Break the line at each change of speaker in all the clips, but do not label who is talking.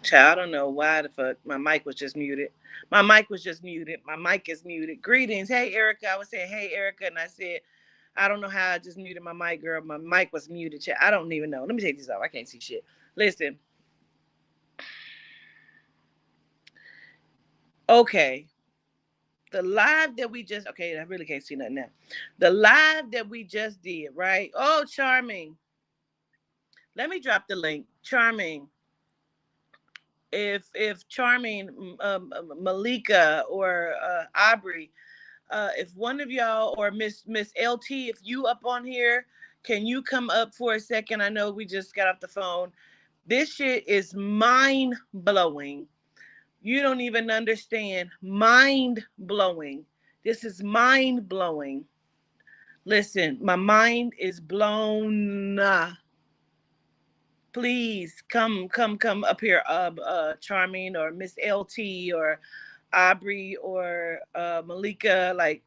Child, I don't know why the fuck my mic was just muted. My mic was just muted. My mic is muted. Greetings. Hey, Erica. I was saying, hey, Erica. And I said, I don't know how I just muted my mic, girl. My mic was muted. Child. I don't even know. Let me take this off. I can't see shit. Listen. Okay. The live that we just, okay, I really can't see nothing now. The live that we just did, right? Oh, Charming. Let me drop the link. Charming. If Charming, Malika, or Aubrey, if one of y'all or Miss LT, if you up on here, can you come up for a second? I know we just got off the phone. This shit is mind blowing. You don't even understand. Mind blowing. This is mind blowing. Listen, my mind is blown. Please come up here, Charming or Miss LT or Aubrey or Malika. Like,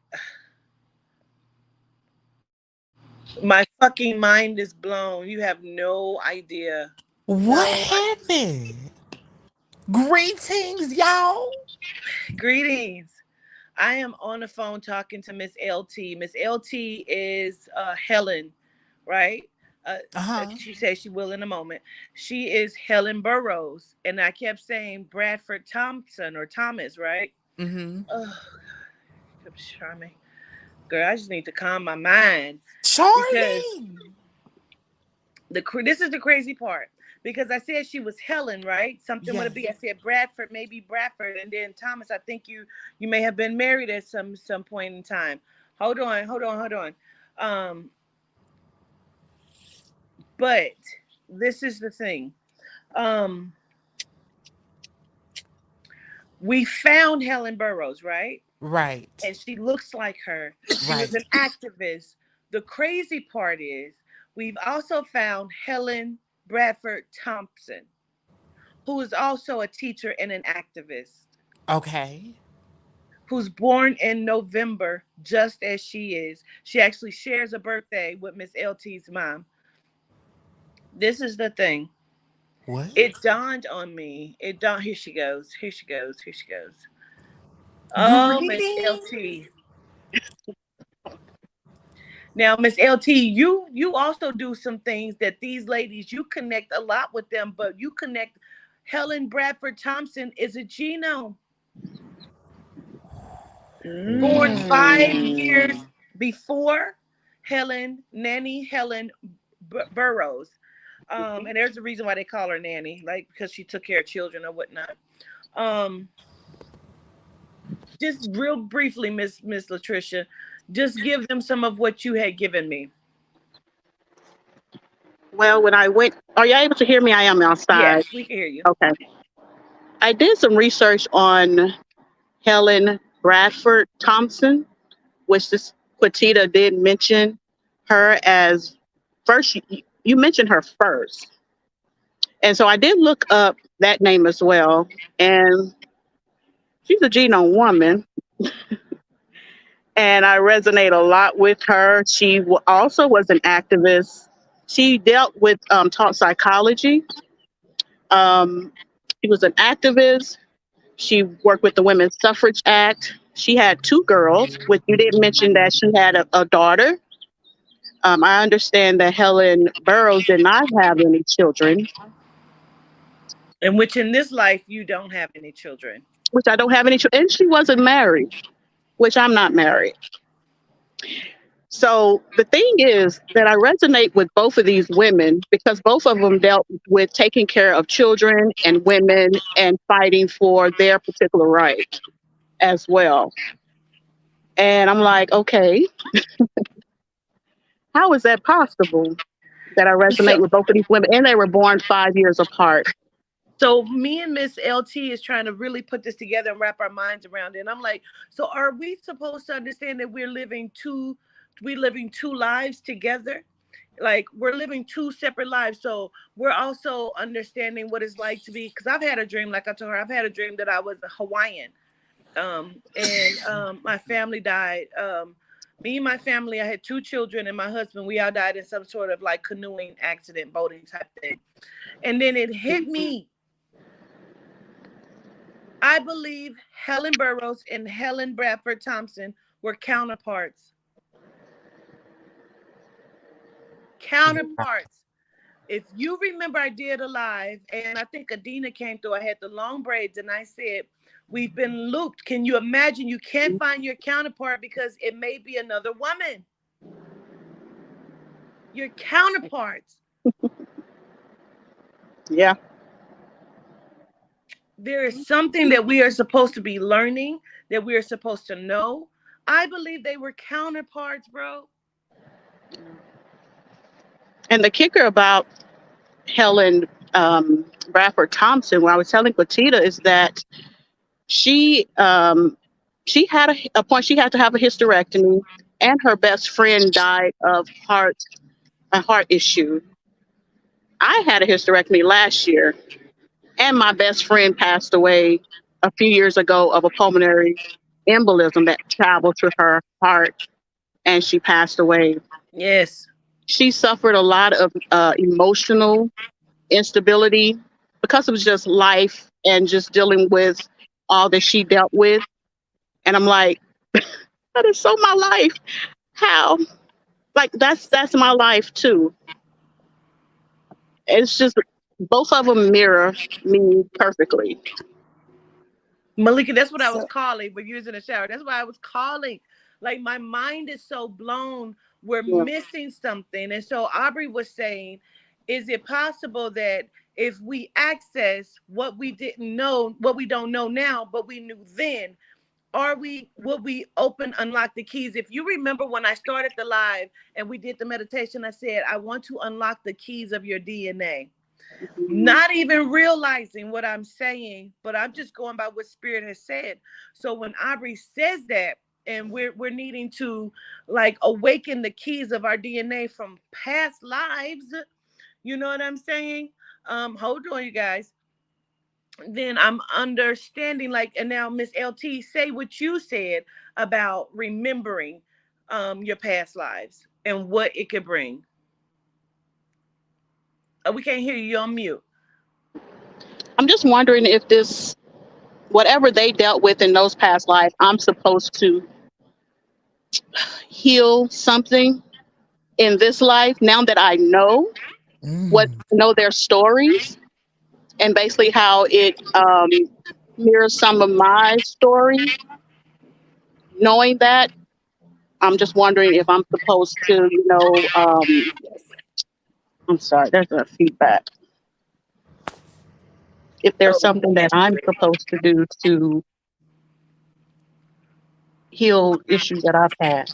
my fucking mind is blown. You have no idea.
What
No
happened? Greetings, y'all.
greetings. I am on the phone talking to Miss LT. Miss LT is Helen, right? Uh,
Uh-huh.
she says she will in a moment. She is Helen Burrows, and I kept saying Bradford Thompson or Thomas, right?
Mm-hmm.
Oh, God, charming girl. I just need to calm my mind because
Charming.
this is the crazy part, because I said she was Helen, right? Something with a B.
Yes.
I said Bradford, maybe Bradford, and then Thomas. I think you may have been married at some point in time. Hold on. Um, but this is the thing. Um, we found Helen Burrows, right?
Right.
And she looks like her. She was
Right.
an activist. The crazy part is we've also found Helen Bradford Thompson, who is also a teacher and an activist,
Okay.
who's born in November, just as she is. She actually shares a birthday with Miss LT's mom. This is the thing.
What?
It dawned on me. It dawned. Here she goes. Here she goes. Here she goes. Oh, Miss
Greetings.
LT. Now, Miss LT, you also do some things that these ladies, you connect a lot with them, but you connect. Helen Bradford Thompson is a genome born 5 years
Mm.
before Nanny Helen Burrows. And there's a reason why they call her Nanny, like because she took care of children or whatnot. Um, just real briefly, Miss Latricia, just give them some of what you had given me.
Well, when I went, are you able to hear me? I am outside.
Yes, we can hear you.
Okay. I did some research on Helen Bradford Thompson, which this Quatita did mention her as first. You mentioned her first. And so I did look up that name as well. And she's a genome woman. And I resonate a lot with her. She also was an activist. She dealt with taught psychology. Um, she was an activist. She worked with the Women's Suffrage Act. She had two girls, which you didn't mention that she had a daughter. I understand that Helen Burroughs did not have any children,
In which in this life you don't have any children.
which I don't have any children, and she wasn't married, which I'm not married. So the thing is that I resonate with both of these women because both of them dealt with taking care of children and women and fighting for their particular rights as well. And I'm like, okay, how is that possible that I
So
resonate with both of these women? And they were born 5 years apart.
so me and Miss LT is trying to really put this together and wrap our minds around it. And I'm like, so are we supposed to understand that we living two lives together? Like we're living two separate lives. So we're also understanding what it's like to be, because I've had a dream, like I told her, I've had a dream that I was a Hawaiian. And my family died. Me and my family, I had two children and my husband, we all died in some sort of like canoeing accident, boating type thing. And then it hit me I believe Helen Burroughs and Helen Bradford Thompson were counterparts. Counterparts. If you remember, I did a live, and I think Adina came through. I had the long braids, and I said, "We've been looped." Can you imagine? You can't find your counterpart because it may be another woman. Your counterparts.
Yeah.
There is something that we are supposed to be learning, that we are supposed to know. I believe they were counterparts, bro.
And the kicker about Helen Bradford Thompson, when I was telling Petita, is that she she had a point. She had to have a hysterectomy, and her best friend died of a heart issue. I had a hysterectomy last year, and my best friend passed away a few years ago of a pulmonary embolism that traveled to her heart, and she passed away.
Yes.
She suffered a lot of emotional instability because it was just life and just dealing with all that she dealt with. And I'm like, that is so my life. How? Like that's my life too. It's just both of them mirror me perfectly.
Malika, that's what I was
So
calling when you was in the shower. That's why I was calling. Like my mind is so blown. We're
Yeah.
missing something. And so Aubrey was saying, is it possible that if we access what we didn't know, what we don't know now, but we knew then, are we would we open unlock the keys? If you remember when I started the live and we did the meditation, I said, I want to unlock the keys of your DNA.
Mhm.
Not even realizing what I'm saying, but I'm just going by what Spirit has said. So when Aubrey says that, and we're needing to like awaken the keys of our DNA from past lives, you know what I'm saying? Hold on, you guys. Then I'm understanding, like, and now Miss LT, say what you said about remembering your past lives and what it could bring. We can't hear you. You're on mute.
I'm just wondering if this, whatever they dealt with in those past lives, I'm supposed to heal something in this life now that I know their stories and basically how it mirrors some of my story. Knowing that, I'm just wondering if I'm supposed to,
yes.
I'm sorry, there's a feedback. If there's
Oh,
something that I'm supposed to do to heal issues that I've had.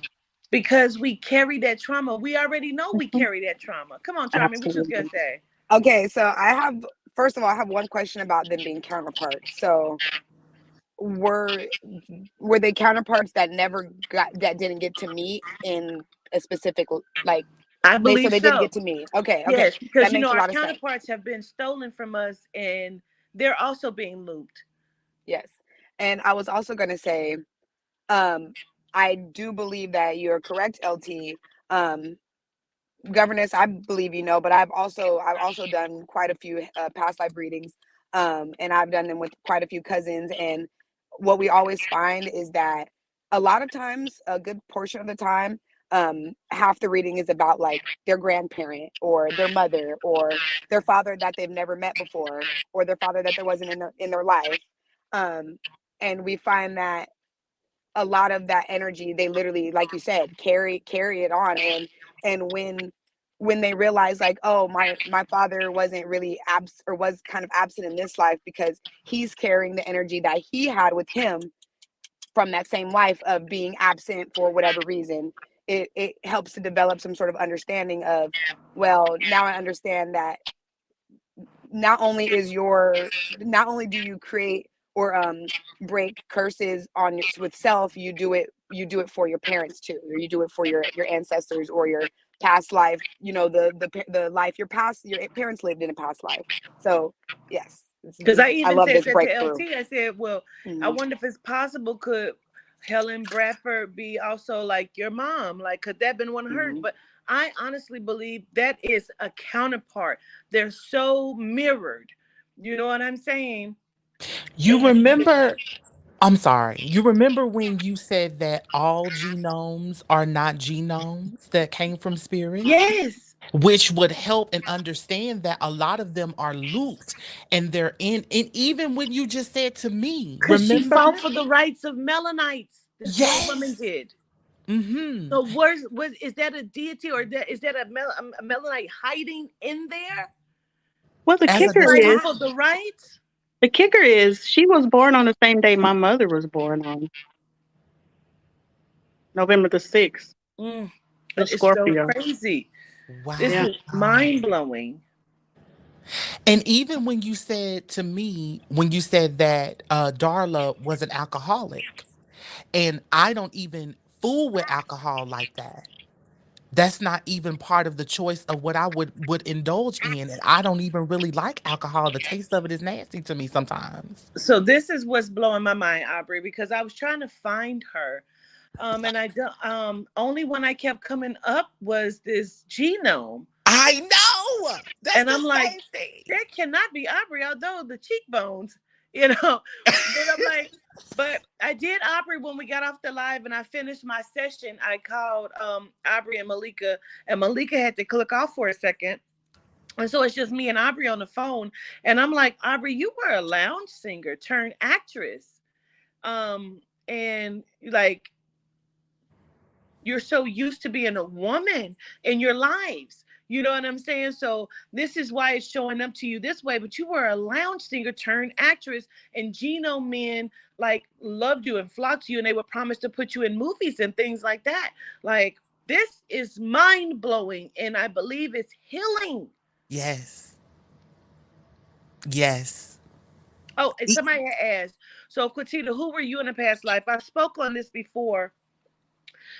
because we carry that trauma. We already know we
Mhm.
carry that trauma. Come on, Charmy, what you was gonna
Absolutely.
say?
Okay, so I have first of all, I have one question about them being counterparts. So were were they counterparts that never got that didn't get to meet in a specific like
I
they so
believe
they didn't
so.
get to meet. Okay, okay.
Yes, because
That
you know
makes a
our
lot of sense.
counterparts have been stolen from us, and they're also being looped.
Yes. And I was also going to say um I do believe that you're correct, LT. Um Governess, I believe you know, but I've also done quite a few past life readings, and I've done them with quite a few cousins. And what we always find is that a lot of times, a good portion of the time, half the reading is about like their grandparent or their mother or their father that they've never met before or their father that there wasn't in their life, um, and we find that a lot of that energy they literally like you said carry it on. And when they realize like, oh, my father wasn't really abs or was kind of absent in this life because he's carrying the energy that he had with him from that same life of being absent for whatever reason. It helps to develop some sort of understanding of, well, now I understand that not only do you create or break curses on with self, you do it for your parents too, or you do it for your ancestors or your past life, the life your parents lived in a past life. So yes,
Because I
I
even
love
said
this
that to
breakthrough.
LT. I said, well, I
Hmm.
wonder if it's possible. Could Helen Bradford be also like your mom? Like, could that have been one of hers?
Hmm.
But I honestly believe that is a counterpart. They're so mirrored. You know what I'm saying?
You remember, I'm sorry, you remember when you said that all genomes are not genomes that came from spirit?
Yes,
Which would help and understand that a lot of them are looped and they're in. And even when you just said to me,
because she
remember?
fought for the rights of Melanites. This one woman
Yes.
did.
Mm-hmm.
So was is that a deity, or is that a Melanite hiding in there,
Well,
As of this
fighting
time,
for the rights?
the kicker is she was born on the same day my mother was born on, November the 6th.
Mm,
A
it's so
Scorpio.
crazy. This
Yeah.
is
wow.
mind blowing.
And even when you said to me, when you said that Darla was an alcoholic, and I don't even fool with alcohol like that. That's not even part of the choice of what I would indulge in, and I don't even really like alcohol. The taste of it is nasty to me sometimes.
So this is what's blowing my mind, Aubrey, because I was trying to find her. And I don't only one I kept coming up was this genome.
I know. That's
And
the
I'm like,
same thing.
that cannot be Aubrey, although the cheekbones, you know. But I'm like, but I did Aubrey when we got off the live and I finished my session. I called Aubrey and Malika had to click off for a second. And so it's just me and Aubrey on the phone. And I'm like, Aubrey, you were a lounge singer turned actress. And like you're so used to being a woman in your lives. You know what I'm saying? So this is why it's showing up to you this way. But you were a lounge singer turned actress, and Geno men like loved you and flocked to you, and they would promise to put you in movies and things like that. Like this is mind blowing, and I believe it's healing.
Yes. Yes.
Oh, and
E-
somebody had asked, so Quatita, who were you in a past life? I spoke on this before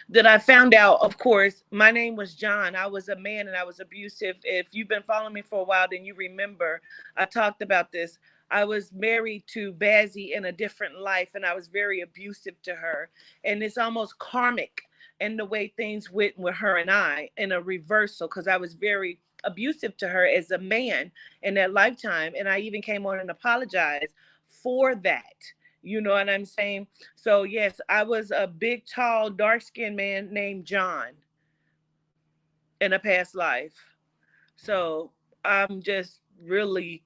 that I found out, of course, my name was John. I was a man and I was abusive. If you've been following me for a while, then you remember I talked about this. I was married to Bazzy in a different life and I was very abusive to her. And it's almost karmic in the way things went with her and I in a reversal because I was very abusive to her as a man in that lifetime. And I even came on and apologized for that. You know what I'm saying? So yes, I was a big, tall, dark-skinned man named John in a past life. So I'm just really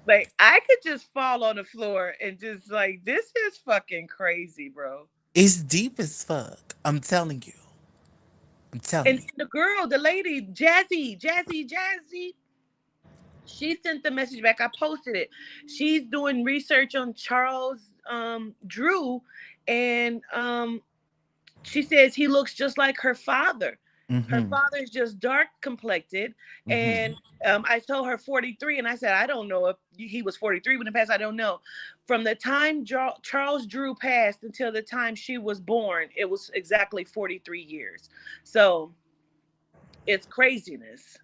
like I could just fall on the floor and just like this is fucking crazy, bro.
It's deep as fuck. I'm telling you. I'm telling
And
you.
the girl, the lady, Jazzy, she sent the message back. I posted it. She's doing research on Charles Drew, and she says he looks just like her father. Her
Mm-hmm.
father is just dark complected.
Mm-hmm.
And I told her 43, and I said, I don't know if he was 43 when it passed. I don't know. From the time Charles Drew passed until the time she was born, it was exactly 43 years. So it's craziness.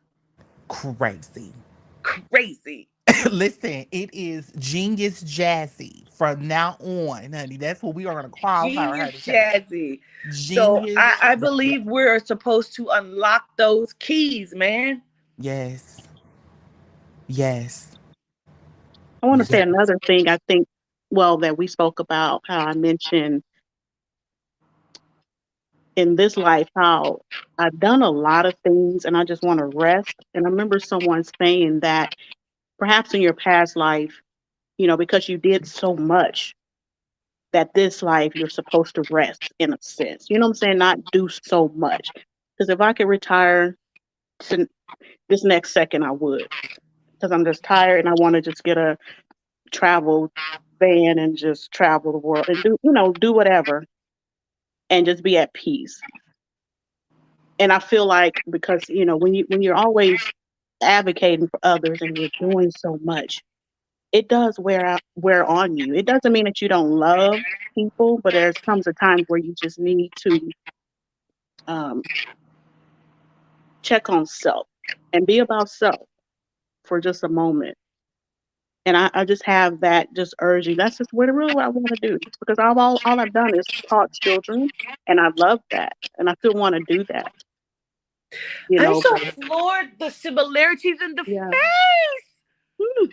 Crazy.
Crazy.
Listen, it is Genius Jazzy from now on, honey. That's what we are going to call her
Genius
today.
Jazzy. So
Genius.
I believe we're supposed to unlock those keys, man.
Yes. Yes.
I want to say
Yes.
another thing. I think, well, that we spoke about how I mentioned in this life how I've done a lot of things and I just want to rest. And I remember someone saying that perhaps in your past life, because you did so much that this life you're supposed to rest in a sense. You know what I'm saying? Not do so much. Because if I could retire to this next second, I would. Because I'm just tired and I want to just get a travel van and just travel the world and do whatever and just be at peace. And I feel like because when you're always advocating for others and you're doing so much, it does wear on you. It doesn't mean that you don't love people, but there's comes a time where you just need to um, check on self and be about self for just a moment. And I just have that just urging. That's just really what I want to do because all I've done is taught children, and I love that, and I still want to do that.
I'm so
But
floored the similarities in the
yeah,
face.
mm,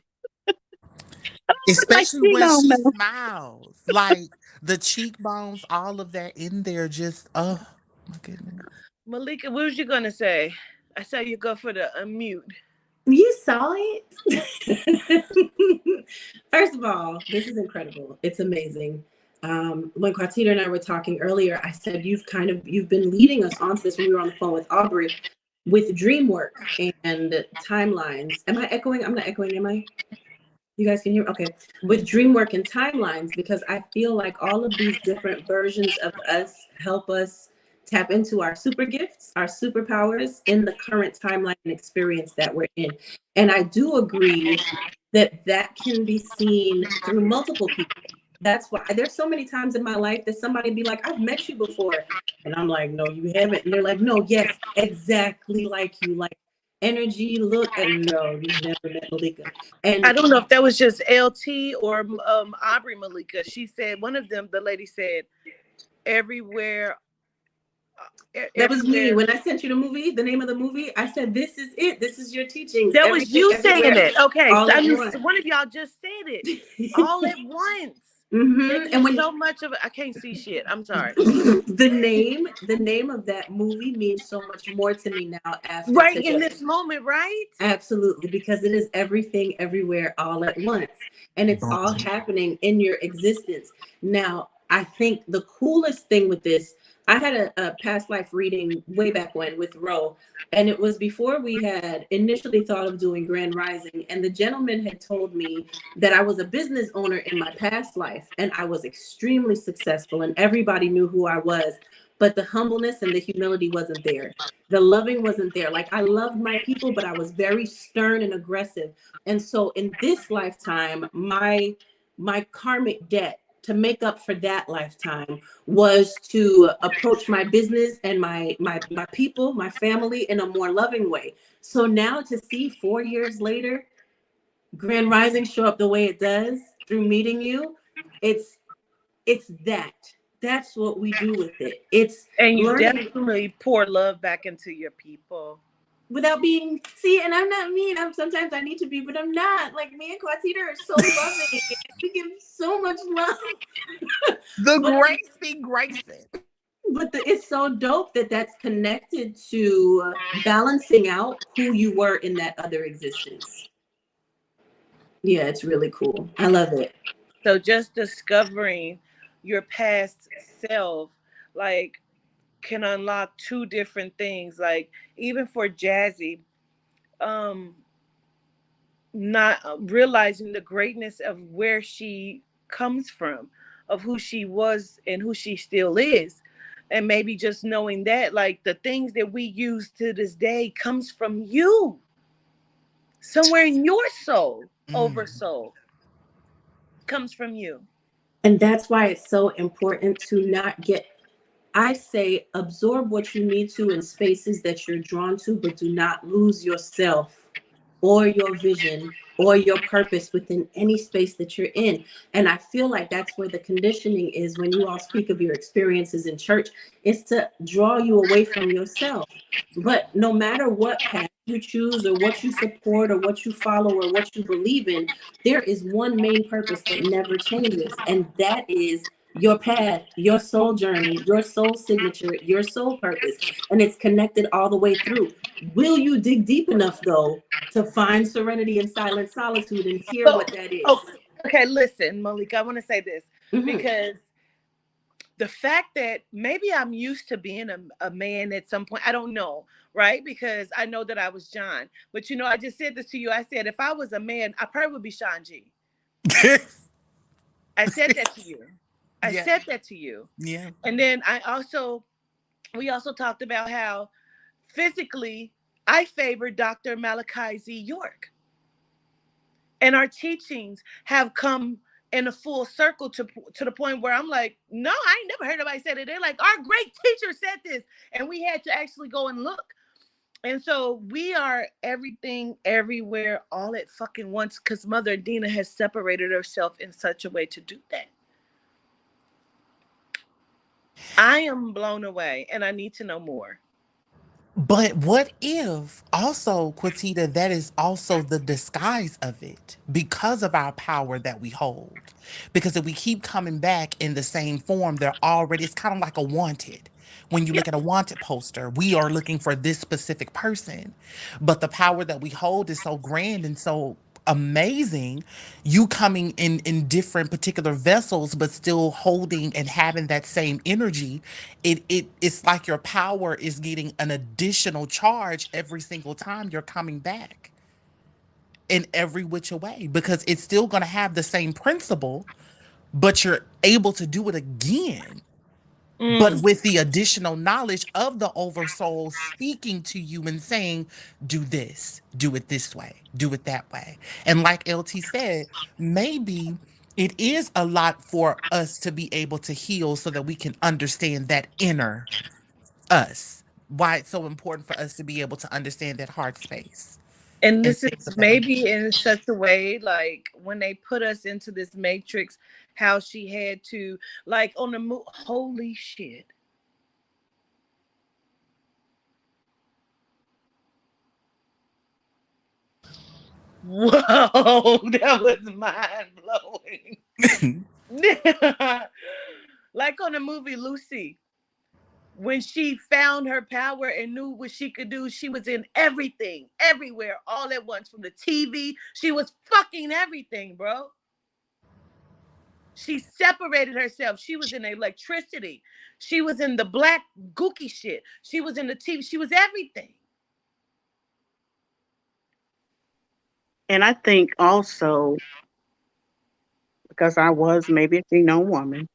My
Especially when
cheekbone,
she
man.
smiles. Like the cheekbones, all of that in there, just, oh my goodness.
Malika, what was you gonna say? I saw you go for the unmute.
You saw it? First of all, this is incredible. It's amazing. When Quatita and I were talking earlier, I said you've been leading us onto this when we were on the phone with Aubrey with dream work and timelines. Am I echoing? I'm not echoing, am I? You guys can hear? Okay. With dream work and timelines, because I feel like all of these different versions of us help us tap into our super gifts, our superpowers in the current timeline and experience that we're in. And I do agree that that can be seen through multiple people. That's why there's so many times in my life that somebody be like, I've met you before. And I'm like, no, you haven't. And they're like, no, yes, exactly like you. Like energy, look, and no, you've never met Malika.
I
And
don't know if that was just LT or Aubrey Malika. She said one of them. The lady said everywhere,
that was me.
everywhere.
When I sent you the movie, the name of the movie, I said, this is it. This is your teachings.
That was
Everything,
you saying
everywhere,
it. Okay,
all
so I
at
knew
once.
one of y'all just said it all at once.
And
Making
when
so much of it, I can't see shit. I'm sorry.
the name of that movie means so much more to me now after
Right in
today.
this moment, right?
Absolutely, because it is everything, everywhere, all at once. And it's all happening in your existence. Now, I think the coolest thing with this, I had a past life reading way back when with Ro, and it was before we had initially thought of doing Grand Rising. And the gentleman had told me that I was a business owner in my past life, and I was extremely successful, and everybody knew who I was. But the humbleness and the humility wasn't there, the loving wasn't there. Like I loved my people, but I was very stern and aggressive. And so in this lifetime, my karmic debt to make up for that lifetime was to approach my business and my people, my family in a more loving way. So now to see 4 years later Grand Rising show up the way it does through meeting you, it's that. That's what we do with it. It's
And you
learning
definitely pour love back into your people.
without being, see, and I'm not mean. I'm sometimes I need to be, but I'm not. Like me and Quatita are so loving. We give so much love.
The
but
grace be gracing.
it's so dope that that's connected to balancing out who you were in that other existence. Yeah, it's really cool. I love it.
So just discovering your past self, like, can unlock two different things. Like even for Jazzy, um, not realizing the greatness of where she comes from, of who she was and who she still is. And maybe just knowing that, like the things that we use to this day comes from you, somewhere in your soul, over soul, comes from you.
And that's why it's so important to not get, I say, absorb what you need to in spaces that you're drawn to, but do not lose yourself or your vision or your purpose within any space that you're in. And I feel like that's where the conditioning is when you all speak of your experiences in church, is to draw you away from yourself. But no matter what path you choose or what you support or what you follow or what you believe in, there is one main purpose that never changes. And that is your path, your soul journey, your soul signature, your soul purpose. And it's connected all the way through. Will you dig deep enough, though, to find serenity in silent solitude and hear
So,
what that is?
oh, okay, listen, Malika, I want to say this
Mhm.
because the fact that maybe I'm used to being a man at some point, I don't know, right? Because I know that I was John. But I just said this to you. I said, if I was a man, I probably would be Sean G. I said that to you. I
Yeah.
said that to you.
Yeah.
And then we also talked about how physically I favor Dr. Malachi Z. York. And our teachings have come in a full circle to the point where I'm like, no, I ain't never heard nobody say that. They're like, our great teacher said this, and we had to actually go and look. And so we are everything, everywhere, all at fucking once, because Mother Dina has separated herself in such a way to do that. I am blown away, and I need to know more.
But what if also, Quatita, that is also the disguise of it because of our power that we hold? Because if we keep coming back in the same form, they're already, it's kind of like a wanted. When you
Yeah.
look at a wanted poster, we are looking for this specific person. But the power that we hold is so grand and so amazing. You coming in different particular vessels but still holding and having that same energy, it's like your power is getting an additional charge every single time you're coming back in every which way, because it's still going to have the same principle, but you're able to do it again, but
Mm.
with the additional knowledge of the oversoul speaking to you and saying, do this, do it this way, do it that way. And like LT said, maybe it is a lot for us to be able to heal so that we can understand that inner us. Why it's so important for us to be able to understand that heart space
And
and
this
things
is
of that nature.
maybe in such a way, like when they put us into this matrix, how she had to, like on the holy shit. Whoa, that was mind blowing. Like on the movie Lucy, when she found her power and knew what she could do, she was in everything, everywhere, all at once. From the TV, she was fucking everything, bro. She separated herself. She was in electricity. She was in the black gooky shit. She was in the TV. She was everything.
And I think also because I was maybe a genome woman,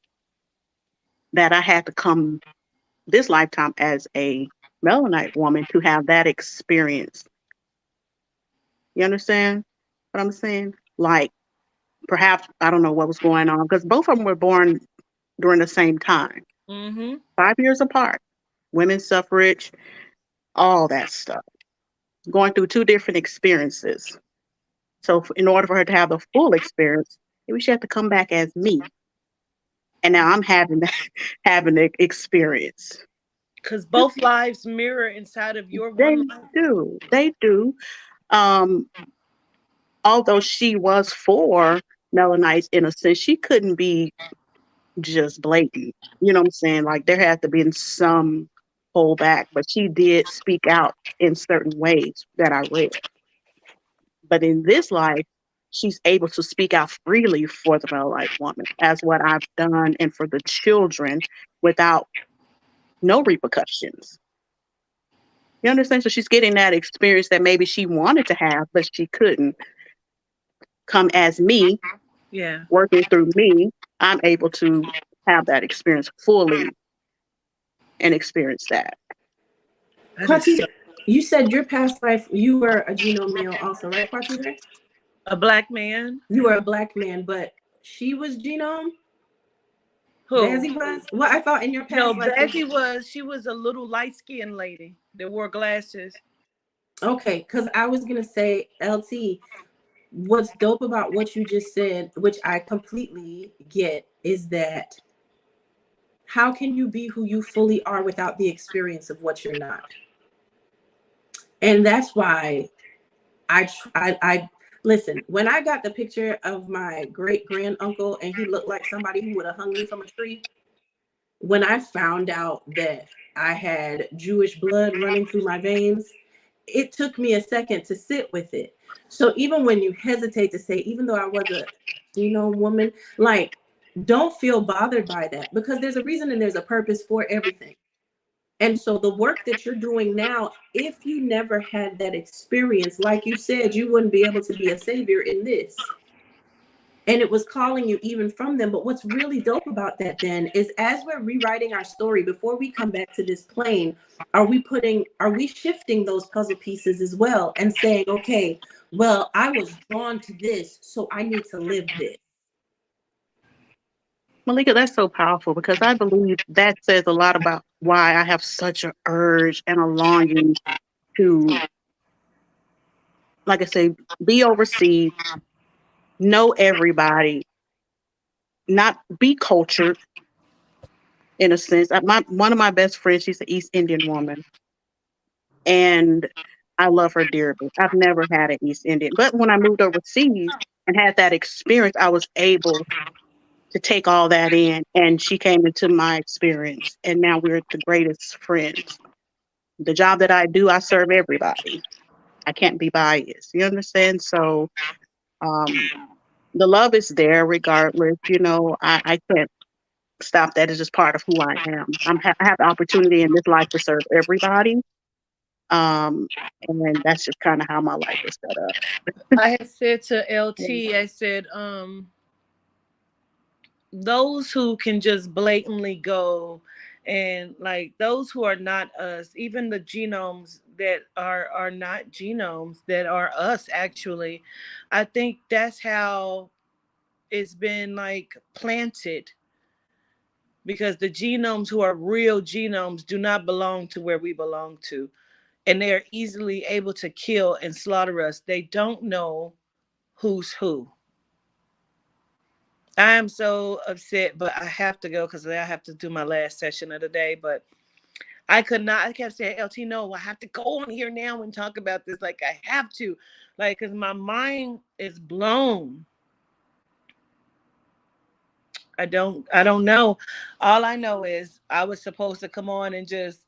that I had to come this lifetime as a melanite woman to have that experience. You understand what I'm saying? Like perhaps I don't know what was going on because both of them were born during the same time,
Mm-hmm.
5 years apart. Women's suffrage, all that stuff, going through two different experiences. So, in order for her to have the full experience, maybe she had to come back as me. And now I'm having that, having the experience.
Because both lives mirror inside of your
They
one life.
do. They do. Um, Although she was for Melanites in a sense, she couldn't be just blatant. You know what I'm saying? Like there had to be some pullback, but she did speak out in certain ways that I read. But in this life, she's able to speak out freely for the Melite woman, as what I've done, and for the children without no repercussions. You understand? So she's getting that experience that maybe she wanted to have, but she couldn't come as me,
Yeah.
working through me. I'm able to have that experience fully and experience that.
That is so.
Quantita, you said your past life, you were a genome male also, right, Quantita?
A black man?
You were a black man, but she was genome?
Who?
Bazzy was? Well, I thought in your
No,
past life,
Betty was, she was a little light skinned lady that wore glasses.
okay, because I was going to say, LT, what's dope about what you just said, which I completely get, is that how can you be who you fully are without the experience of what you're not? And that's why I listen. When I got the picture of my great grand uncle and he looked like somebody who would have hung me from a tree, when I found out that I had Jewish blood running through my veins, it took me a second to sit with it. So even when you hesitate to say, even though I was a woman, like don't feel bothered by that because there's a reason and there's a purpose for everything. And so the work that you're doing now, if you never had that experience, like you said, you wouldn't be able to be a savior in this. And it was calling you even from them. But what's really dope about that then is as we're rewriting our story, before we come back to this plane, are we shifting those puzzle pieces as well and saying, okay, well, I was drawn to this, so I need to live this.
Malika, that's so powerful because I believe that says a lot about why I have such an urge and a longing to, like I say, be overseas, know everybody, not be cultured in a sense. One of my best friends, she's an East Indian woman, and I love her dearly. I've never had an East Indian, but when I moved overseas and had that experience, I was able to take all that in, and she came into my experience, and now we're the greatest friends. The job that I do, I serve everybody. I can't be biased. You understand? So um, the love is there regardless. I can't stop that. It's just part of who I am. I have the opportunity in this life to serve everybody. Um, and that's just kind of how my life is set up.
I had said to
Yeah.
LT, I said, those who can just blatantly go and like those who are not us, even the genomes that are not genomes that are us actually, I think that's how it's been like planted, because the genomes who are real genomes do not belong to where we belong to, and they are easily able to kill and slaughter us. They don't know who's who. I am so upset, but I have to go because I have to do my last session of the day. But I could not. I kept saying, "LT, no, I have to go on here now and talk about this. Like I have to, like, because my mind is blown. I don't know. All I know is I was supposed to come on and just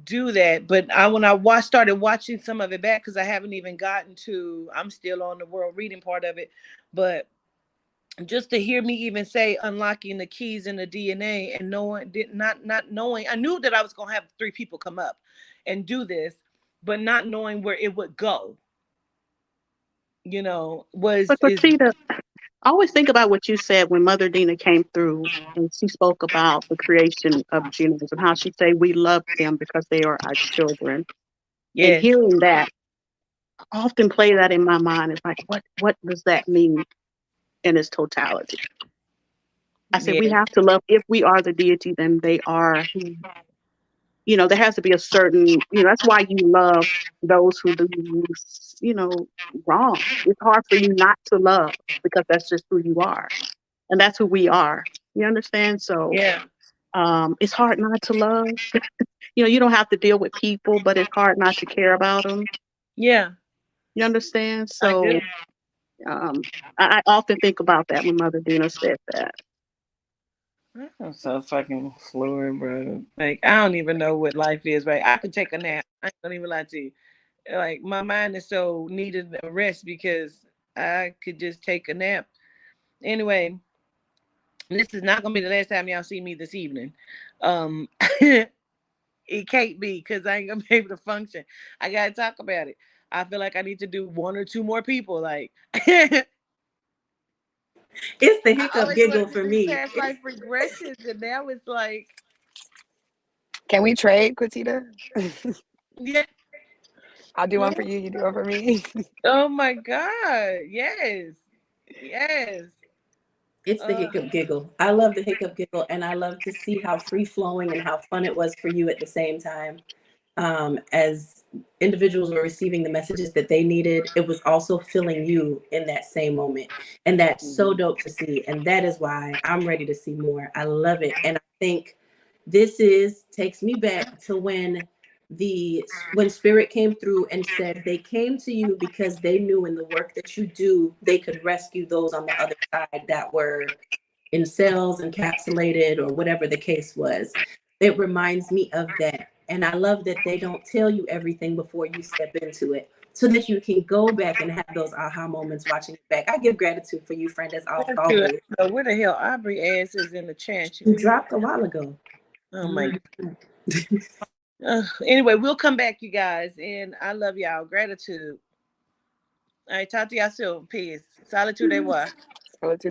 do that, but when I started watching some of it back, because I haven't even gotten to. I'm still on the world reading part of it, but just to hear me even say unlocking the keys in the DNA and knowing did not knowing, I knew that I was going to have three people come up and do this, but not knowing where it would go, was
But
is
Rashida, I always think about what you said when Mother Dina came through and she spoke about the creation of genomes and how she said we love them because they are our children. And
yes,
hearing that, I often play that in my mind. It's like, what does that mean in its totality? I said we
yes,
have to love. If we are the deity, then they are who. There has to be a certain. That's why you love those who do you, wrong. It's hard for you not to love because that's just who you are, and that's who we are. You understand? So
yeah,
it's hard not to love. You don't have to deal with people, but it's hard not to care about them.
yeah,
You understand?
I do.
So um, I often think about that when Mother Dina said that.
I'm so fucking fluid, bro. Like I don't even know what life is. Right, I could take a nap. I don't even lie to you. Like my mind is so needed a rest because I could just take a nap. Anyway, this is not gonna be the last time y'all see me this evening. Um, it can't be because I ain't gonna be able to function. I gotta talk about it. I feel like I need to do one or two more people. Like I
It's the hiccup
always
giggle
wanted to
for
do
me.
past life regressions, and now it's like,
Can we trade, Quatita?
yeah,
I'll do one for
yeah.
you. You do one for me.
Oh my god, yes, yes.
It's the
Uh,
hiccup giggle. I love the hiccup giggle, and I love to see how free flowing and how fun it was for you at the same time. As individuals were receiving the messages that they needed, it was also filling you in that same moment. And that's so
mhm.
dope to see. And that is why I'm ready to see more. I love it. And I think this takes me back to when spirit came through and said they came to you because they knew in the work that you do they could rescue those on the other side that were in cells, encapsulated, or whatever the case was. It reminds me of that. And I love that they don't tell you everything before you step into it so that you can go back and have those aha moments watching it back. I give gratitude for you, friend, as
Gratitude. I
always.
don't know where the hell Aubrey ass is in the chat.
You dropped a while ago.
Oh my god. Anyway, we'll come back, you guys, and I love y'all. Gratitude. All right, talk to y'all soon. Peace. Solitude, they
Peace.
what?
So